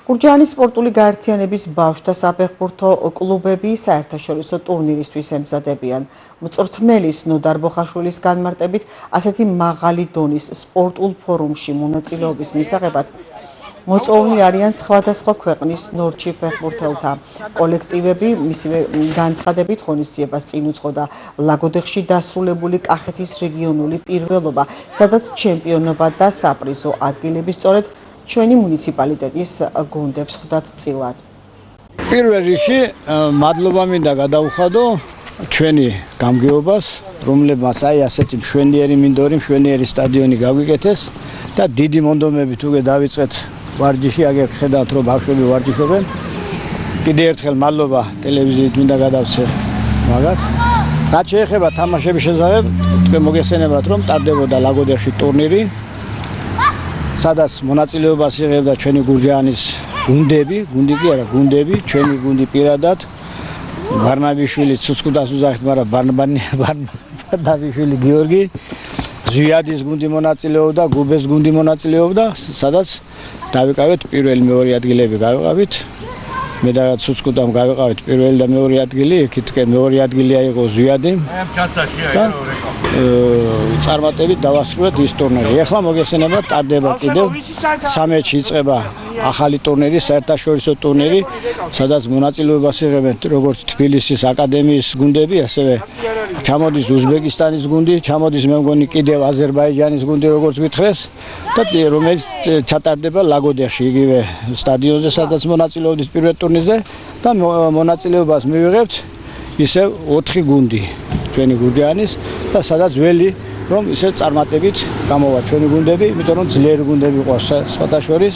გურჯაანის სპორტული გაერთიანების ბავშვთა საფეხბურთო კლუბები საერთაშორისო ტურნირისთვის ემზადებიან. მწვრთნელის ნოდარ ბოხაშვილის განმარტებით, ასეთი მაღალი დონის სპორტულ ფორუმში მონაწილეობის მისაღებად მოწვეულნი არიან სხვადასხვა ქვეყნის ნორჩი ფეხბურთელთა კოლექტივები. მისივე განცხადებით ღონისძიებას წინ უძღოდა ლაგოდეხში დასრულებული კახეთის რეგიონული პირველობა, სადაც ჩემპიონობა და საპრიზო ადგილები სწორედ ჩვენი მუნიციპალიტეტის გუნდებს ხვდათ წილად. პირველ რიგში მადლობა მინდა გადაუხადო ჩვენი გამგეობას, რომლებმაც აი ასეთი მშვენიერი მინდორი, მშვენიერი სტადიონი გაგვიკეთეს და დიდი მონდომებით უკვე დავიწყეთ ვარჯიში, აგერ ხედავთ რომ ბავშვები ვარჯიშობენ. კიდევ ერთხელ მადლობა ტელევიზიით მინდა გადავცე მაგათ. რაც შეეხება თამაშების შესახებ, თქვენ მოგეხსენებათ რომ ტარდებოდა ლაგოდეხში ტურნირი, სადაც მონაწილეობას იღებდა ჩვენი გურჯაანის გუნდები, გუნდები, ჩვენი გუნდი პირადად, ბარნაბიშვილი ცუცკუდას უძახით, მაგრამ ბარნაბიშვილი გიორგი, ზვიადის გუნდი მონაწილეობდა, გუბეს გუნდი მონაწილეობდა, სადაც დავიკავეთ პირველი მეორე ადგილები გავიყავით. მე და ცუცკუდამ გავიყავით პირველი და მეორე ადგილი, იქითკენ მეორე ადგილი აიღო ზვიადი. წარმატებით დავასრულეთ ის ტურნირი. ეხლა მოგეხსენებათ, ტარდება კიდევ 13-ში იწყება ახალი ტურნირი, საერთაშორისო ტურნირი, სადაც მონაწილეობას იღებენ როგორც თბილისის აკადემიის გუნდები, ასევე ჩამოდის უზბეკისტანის გუნდი, ჩამოდის მე მგონი კიდევ აზერბაიჯანის გუნდი, როგორც გითხრეს, და რომელიც ჩატარდება ლაგოდეხში, იგივე სტადიონზე, სადაც მონაწილეობდით პირველ ტურნირზე და მონაწილეობას მივიღებთ ისევ 4 გუნდი ჩვენი გურჯაანის და სადაც ველი რომ ისე წარმატებით გამოვა ჩვენი გუნდები, იმიტომ რომ ძლიერი გუნდები ყავს სხვათა შორის